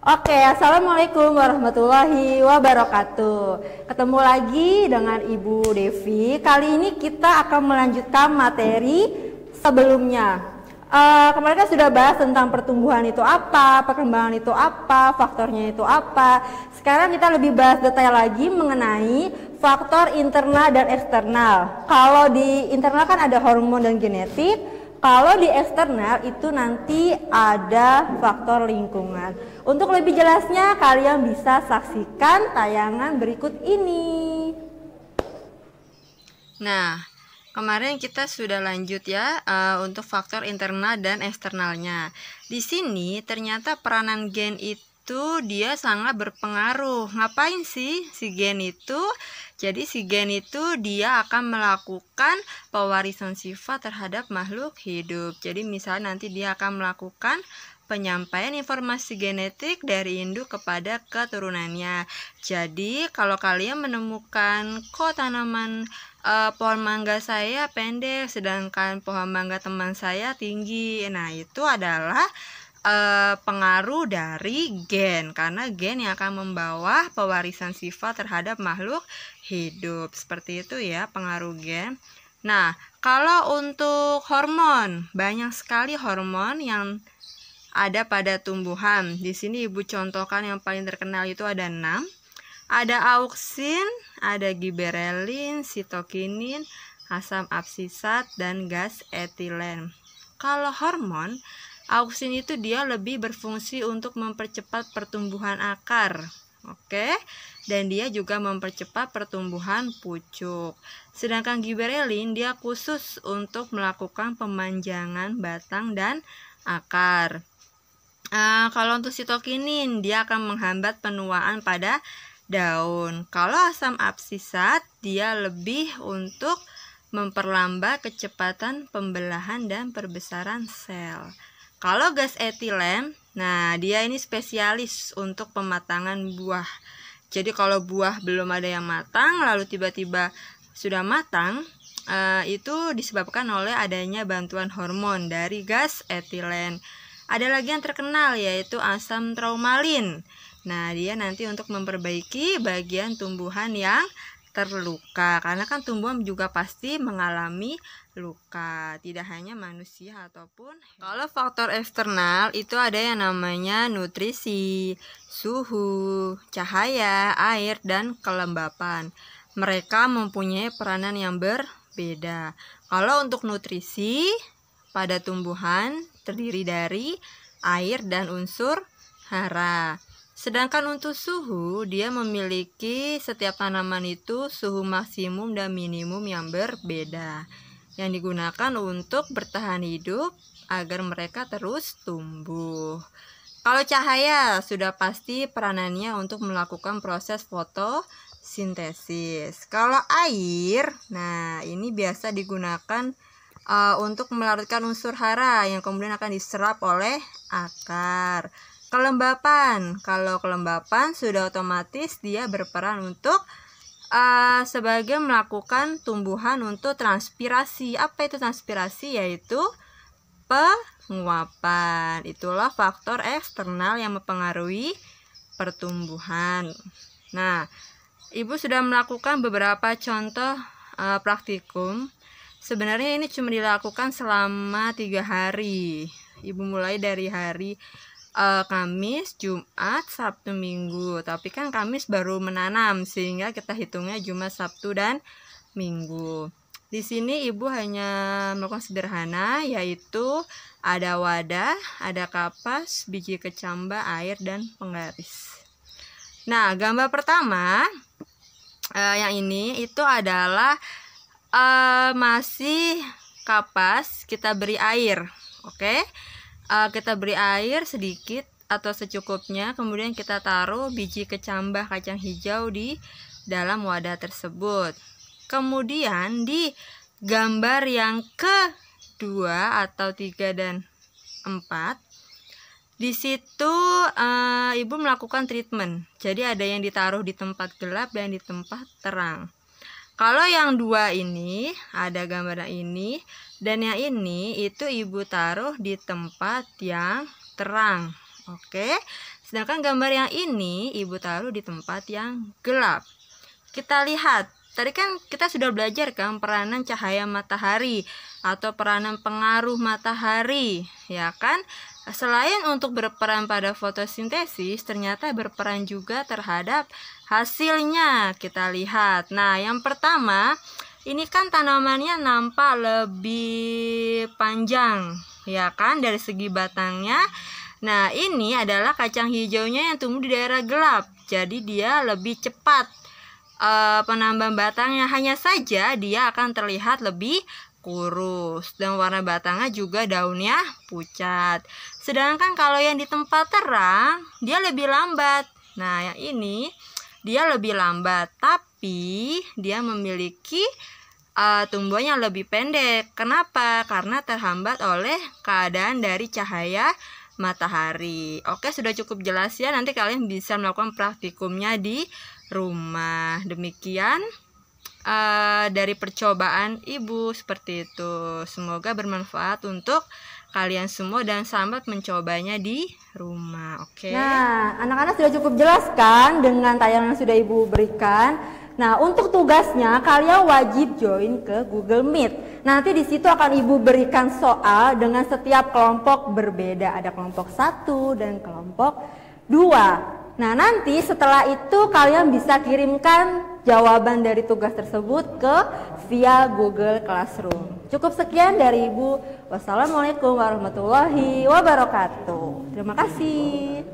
Oke, assalamualaikum warahmatullahi wabarakatuh. Ketemu lagi dengan Ibu Devi. Kali ini kita akan melanjutkan materi sebelumnya. Kemarin kan sudah bahas tentang pertumbuhan itu apa, perkembangan itu apa, faktornya itu apa. Sekarang kita lebih bahas detail lagi mengenai faktor internal dan eksternal. Kalau di internal kan ada hormon dan genetik. Kalau di eksternal itu nanti ada faktor lingkungan. Untuk lebih jelasnya kalian bisa saksikan tayangan berikut ini. Nah, kemarin kita sudah lanjut ya untuk faktor internal dan eksternalnya. Di sini ternyata peranan gen itu dia sangat berpengaruh. Ngapain sih si gen itu? Jadi si gen itu dia akan melakukan pewarisan sifat terhadap makhluk hidup. Jadi misalnya nanti dia akan melakukan penyampaian informasi genetik dari induk kepada keturunannya. Jadi kalau kalian menemukan kok tanaman pohon mangga saya pendek sedangkan pohon mangga teman saya tinggi, nah itu adalah pengaruh dari gen, karena gen yang akan membawa pewarisan sifat terhadap makhluk hidup. Seperti itu ya pengaruh gen. Nah, kalau untuk hormon, banyak sekali hormon yang ada pada tumbuhan. Di sini Ibu contohkan yang paling terkenal itu ada 6. Ada auksin, ada giberelin, sitokinin, asam absisat, dan gas etilen. Kalau hormon, auksin itu dia lebih berfungsi untuk mempercepat pertumbuhan akar. Oke, dan dia juga mempercepat pertumbuhan pucuk. Sedangkan giberelin dia khusus untuk melakukan pemanjangan batang dan akar. Kalau untuk sitokinin dia akan menghambat penuaan pada daun. Kalau asam absisat dia lebih untuk memperlambat kecepatan pembelahan dan perbesaran sel. Kalau gas etilen, nah dia ini spesialis untuk pematangan buah. Jadi kalau buah belum ada yang matang lalu tiba-tiba sudah matang, itu disebabkan oleh adanya bantuan hormon dari gas etilen. Ada lagi yang terkenal yaitu asam traumalin. Nah, dia nanti untuk memperbaiki bagian tumbuhan yang terluka, karena kan tumbuhan juga pasti mengalami luka, tidak hanya manusia ataupun kalau faktor eksternal itu ada yang namanya nutrisi, suhu, cahaya, air, dan kelembapan. Mereka mempunyai peranan yang berbeda. Kalau untuk nutrisi pada tumbuhan terdiri dari air dan unsur hara. Sedangkan untuk suhu, dia memiliki setiap tanaman itu suhu maksimum dan minimum yang berbeda, yang digunakan untuk bertahan hidup agar mereka terus tumbuh. Kalau cahaya, sudah pasti peranannya untuk melakukan proses fotosintesis. Kalau air, nah ini biasa digunakan untuk melarutkan unsur hara yang kemudian akan diserap oleh akar. Kelembapan, kalau kelembapan sudah otomatis dia berperan untuk sebagai melakukan tumbuhan untuk transpirasi. Apa itu transpirasi? Yaitu penguapan. Itulah faktor eksternal yang mempengaruhi pertumbuhan. Nah, Ibu sudah melakukan beberapa contoh praktikum. Sebenarnya ini cuma dilakukan selama 3 hari. Ibu mulai dari hari Kamis, Jumat, Sabtu, Minggu. Tapi kan Kamis baru menanam sehingga kita hitungnya Jumat, Sabtu, dan Minggu. Di sini Ibu hanya melakukan sederhana, yaitu ada wadah, ada kapas, biji kecambah, air, dan penggaris. Nah, gambar pertama yang ini itu adalah masih kapas, kita beri air. Oke. Kita beri air sedikit atau secukupnya, kemudian kita taruh biji kecambah kacang hijau di dalam wadah tersebut. Kemudian di gambar yang kedua atau 3 dan 4, di situ Ibu melakukan treatment. Jadi ada yang ditaruh di tempat gelap dan di tempat terang. Kalau yang 2 ini, ada gambar ini, dan yang ini itu Ibu taruh di tempat yang terang. Oke. Sedangkan gambar yang ini Ibu taruh di tempat yang gelap. Kita lihat, tadi kan kita sudah belajar kan peranan cahaya matahari atau peranan pengaruh matahari, ya kan? Selain untuk berperan pada fotosintesis, ternyata berperan juga terhadap hasilnya. Kita lihat. Nah, yang pertama, ini kan tanamannya nampak lebih panjang, ya kan, dari segi batangnya. Nah, ini adalah kacang hijaunya yang tumbuh di daerah gelap. Jadi dia lebih cepat penambahan batangnya. Hanya saja dia akan terlihat lebih kurus dan warna batangnya juga daunnya pucat. Sedangkan kalau yang di tempat terang dia lebih lambat. Nah, yang ini dia lebih lambat, tapi dia memiliki tumbuhannya lebih pendek. Kenapa? Karena terhambat oleh keadaan dari cahaya matahari. Oke, sudah cukup jelas ya. Nanti kalian bisa melakukan praktikumnya di rumah. Demikian dari percobaan Ibu seperti itu. Semoga bermanfaat untuk kalian semua dan selamat mencobanya di rumah. Oke. Nah, anak-anak sudah cukup jelas kan dengan tayangan yang sudah Ibu berikan. Nah, untuk tugasnya kalian wajib join ke Google Meet. Nanti di situ akan Ibu berikan soal dengan setiap kelompok berbeda. Ada kelompok 1 dan kelompok 2. Nah, nanti setelah itu kalian bisa kirimkan jawaban dari tugas tersebut ke via Google Classroom. Cukup sekian dari Ibu. Wassalamualaikum warahmatullahi wabarakatuh. Terima kasih.